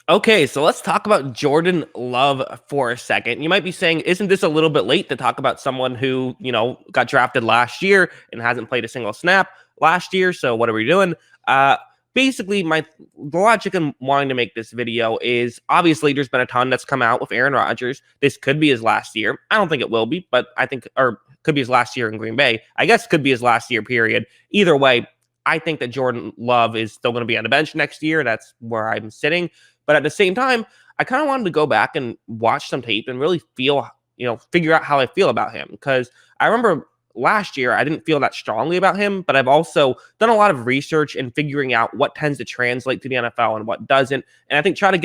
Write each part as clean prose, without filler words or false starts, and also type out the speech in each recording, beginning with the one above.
Okay, so let's talk about Jordan Love for a second. You might be saying, isn't this a little bit late to talk about someone who, got drafted last year and hasn't played a single snap last year? So what are we doing? Uh, Basically, the logic in wanting to make this video is obviously there's been a ton that's come out with Aaron Rodgers. This could be his last year. I don't think it will be, but I think, or could be his last year in Green Bay. I guess could be his last year, period. Either way, I think that Jordan Love is still going to be on the bench next year. That's where I'm sitting. But at the same time, I kind of wanted to go back and watch some tape and really feel, figure out how I feel about him. Because I remember last year, I didn't feel that strongly about him, but I've also done a lot of research in figuring out what tends to translate to the NFL and what doesn't. And I think try to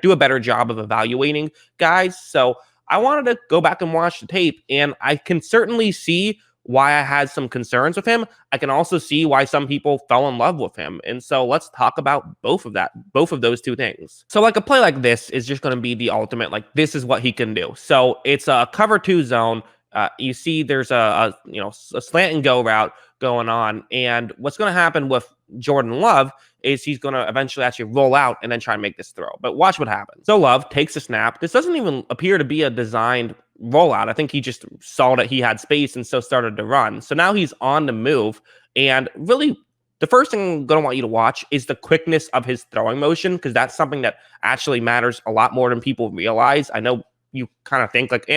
do a better job of evaluating guys. So I wanted to go back and watch the tape, and I can certainly see why I had some concerns with him. I can also see why some people fell in love with him. And so let's talk about both of those two things. So like a play like this is just going to be the ultimate, like this is what he can do. So it's a cover two zone. You see there's a slant and go route going on. And what's going to happen with Jordan Love is he's going to eventually actually roll out and then try and make this throw. But watch what happens. So Love takes a snap. This doesn't even appear to be a designed rollout. I think he just saw that he had space and so started to run. So now he's on the move. And really, the first thing I'm going to want you to watch is the quickness of his throwing motion, because that's something that actually matters a lot more than people realize. I know you kind of think like,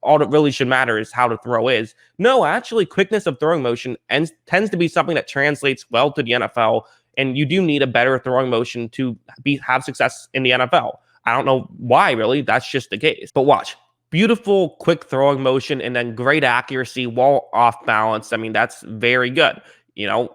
all that really should matter is how the throw is. No, actually, quickness of throwing motion tends to be something that translates well to the NFL. And you do need a better throwing motion to have success in the NFL. I don't know why, really. That's just the case. But watch. Beautiful, quick throwing motion, and then great accuracy while off balance. I mean, that's very good.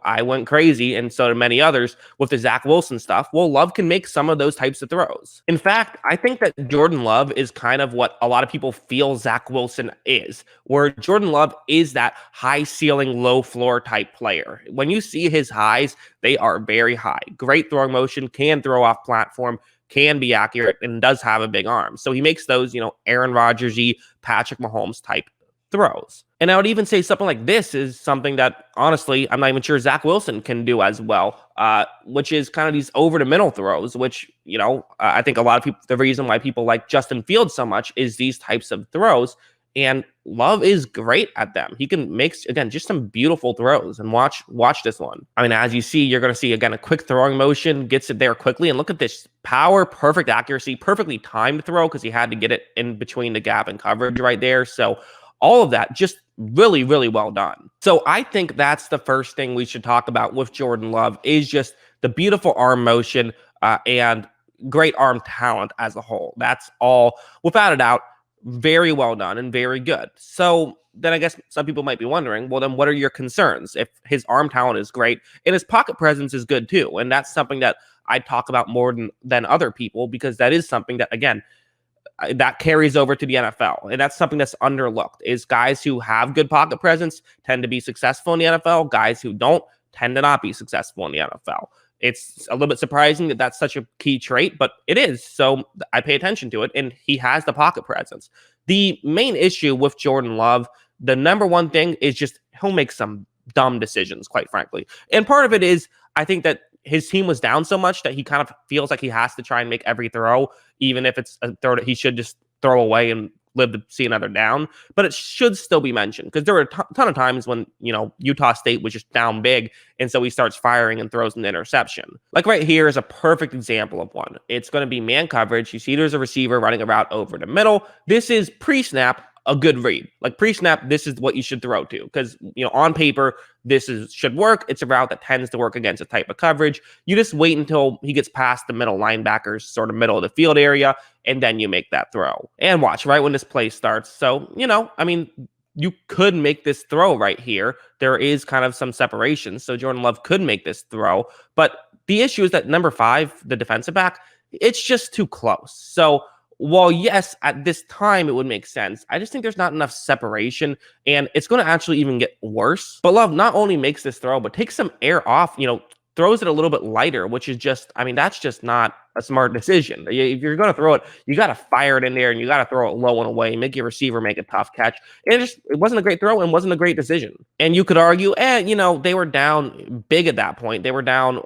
I went crazy, and so did many others, with the Zach Wilson stuff. Well, Love can make some of those types of throws. In fact, I think that Jordan Love is kind of what a lot of people feel Zach Wilson is, where Jordan Love is that high ceiling, low floor type player. When you see his highs, they are very high. Great throwing motion, can throw off platform, can be accurate, and does have a big arm. So he makes those, Aaron Rodgers-y, Patrick Mahomes type throws. And I would even say something like this is something that, honestly, I'm not even sure Zach Wilson can do as well, which is kind of these over-the-middle throws, which, I think a lot of people, the reason why people like Justin Fields so much is these types of throws. And Love is great at them. He can make, again, just some beautiful throws. And watch this one. I mean, as you see, you're going to see, again, a quick throwing motion, gets it there quickly. And look at this power, perfect accuracy, perfectly timed throw, because he had to get it in between the gap and coverage right there. So all of that just really, really well done. So I think that's the first thing we should talk about with Jordan Love is just the beautiful arm motion and great arm talent as a whole. That's all, without a doubt, very well done and very good. So then I guess some people might be wondering, well, then what are your concerns? If his arm talent is great and his pocket presence is good too. And that's something that I talk about more than other people, because that is something that, again, that carries over to the NFL. And that's something that's underlooked, is guys who have good pocket presence tend to be successful in the NFL. Guys who don't tend to not be successful in the NFL. It's a little bit surprising that that's such a key trait, but it is. So I pay attention to it, and he has the pocket presence. The main issue with Jordan Love, the number one thing is just he'll make some dumb decisions, quite frankly. And part of it is, I think that his team was down so much that he kind of feels like he has to try and make every throw, even if it's a throw that he should just throw away and live to see another down. But it should still be mentioned, because there were a ton of times when, Utah State was just down big, and so he starts firing and throws an interception. Like right here is a perfect example of one. It's going to be man coverage. You see there's a receiver running a route over the middle. This is pre-snap, a good read. Like pre-snap, this is what you should throw to, because on paper should work. It's a route that tends to work against a type of coverage. You just wait until he gets past the middle linebackers, sort of middle of the field area, and then you make that throw. And watch right when this play starts. So I mean, you could make this throw right here. There is kind of some separation, so Jordan Love could make this throw. But the issue is that number 5, the defensive back, it's just too close. So while yes, at this time it would make sense, I just think there's not enough separation, and it's going to actually even get worse. But Love not only makes this throw, but takes some air off, throws it a little bit lighter, which is just, I mean, that's just not a smart decision. If you're going to throw it, you got to fire it in there, and you got to throw it low and away, make your receiver make a tough catch. And it wasn't a great throw and wasn't a great decision. And you could argue, they were down big at that point. They were down,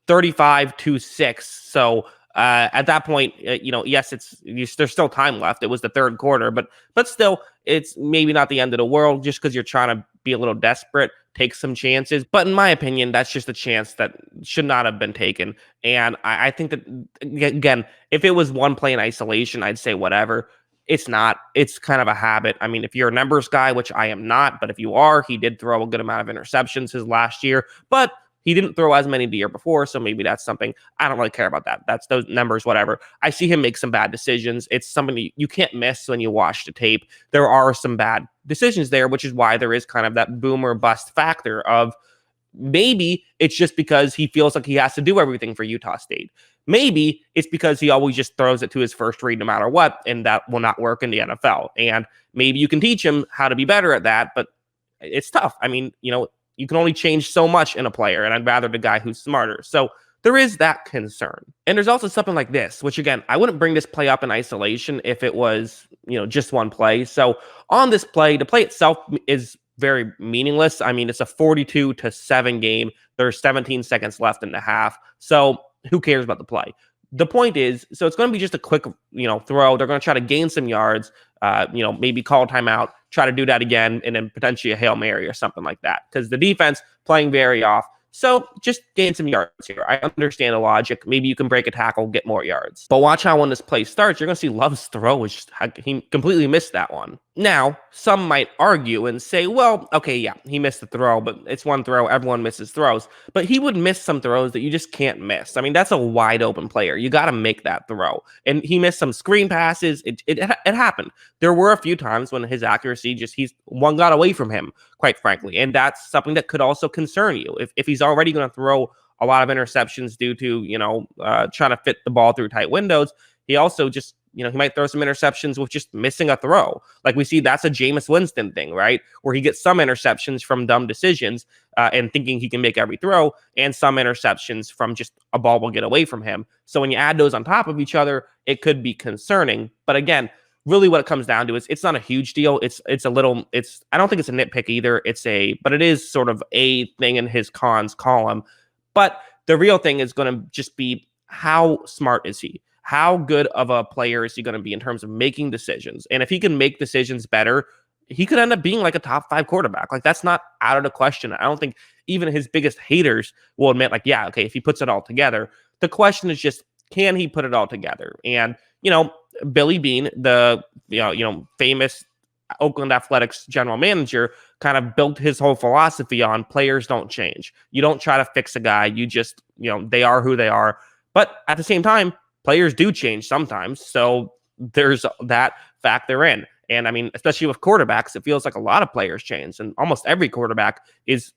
35-6. So At that point, yes, there's still time left. It was the third quarter, but still, it's maybe not the end of the world just because you're trying to be a little desperate, take some chances. But in my opinion, that's just a chance that should not have been taken. And I think that, again, if it was one play in isolation, I'd say whatever. It's not. It's kind of a habit. I mean, if you're a numbers guy, which I am not, but if you are, he did throw a good amount of interceptions his last year, but he didn't throw as many the year before, so maybe that's something. I don't really care about that. That's those numbers, whatever. I see him make some bad decisions. It's something you can't miss when you watch the tape. There are some bad decisions there, which is why there is kind of that boom or bust factor of maybe it's just because he feels like he has to do everything for Utah State. Maybe it's because he always just throws it to his first read no matter what, and that will not work in the NFL. And maybe you can teach him how to be better at that, but it's tough. I mean, you can only change so much in a player, and I'd rather the guy who's smarter. So there is that concern. And there's also something like this, which again, I wouldn't bring this play up in isolation if it was, just one play. So on this play, the play itself is very meaningless. I mean, it's a 42-7 game. There's 17 seconds left in the half. So who cares about the play? The point is, so it's going to be just a quick, throw. They're going to try to gain some yards, maybe call a timeout, try to do that again, and then potentially a Hail Mary or something like that. Because the defense playing very off. So just gain some yards here. I understand the logic. Maybe you can break a tackle, get more yards. But watch how when this play starts, you're going to see Love's throw is just, he completely missed that one. Now, some might argue and say, well, okay, yeah, he missed the throw, but it's one throw. Everyone misses throws. But he would miss some throws that you just can't miss. I mean, that's a wide open player. You got to make that throw. And he missed some screen passes. It happened. There were a few times when his accuracy one got away from him, quite frankly. And that's something that could also concern you. If he's already going to throw a lot of interceptions due to, trying to fit the ball through tight windows, he also just, he might throw some interceptions with just missing a throw. Like we see, that's a Jameis Winston thing, right? Where he gets some interceptions from dumb decisions and thinking he can make every throw, and some interceptions from just a ball will get away from him. So when you add those on top of each other, it could be concerning. But again, really what it comes down to is it's not a huge deal. I don't think it's a nitpick either. But it is sort of a thing in his cons column. But the real thing is going to just be, how smart is he? How good of a player is he going to be in terms of making decisions? And if he can make decisions better, he could end up being like a top 5 quarterback. Like, that's not out of the question. I don't think even his biggest haters will admit, like, yeah, okay, if he puts it all together. The question is just, can he put it all together? And, Billy Beane, the famous Oakland Athletics general manager, kind of built his whole philosophy on players don't change. You don't try to fix a guy. You just, they are who they are. But at the same time, players do change sometimes. So there's that factor in. And I mean, especially with quarterbacks, it feels like a lot of players change. And almost every quarterback is,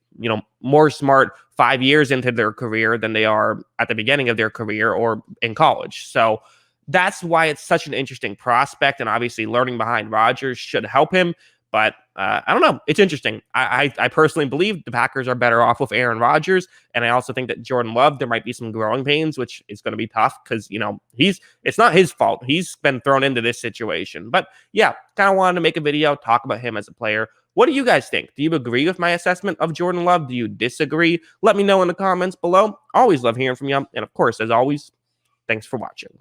more smart 5 years into their career than they are at the beginning of their career or in college. So that's why it's such an interesting prospect. And obviously learning behind Rodgers should help him. But I don't know. It's interesting. I personally believe the Packers are better off with Aaron Rodgers. And I also think that Jordan Love, there might be some growing pains, which is going to be tough because, it's not his fault. He's been thrown into this situation. But yeah, kind of wanted to make a video, talk about him as a player. What do you guys think? Do you agree with my assessment of Jordan Love? Do you disagree? Let me know in the comments below. Always love hearing from you. And of course, as always, thanks for watching.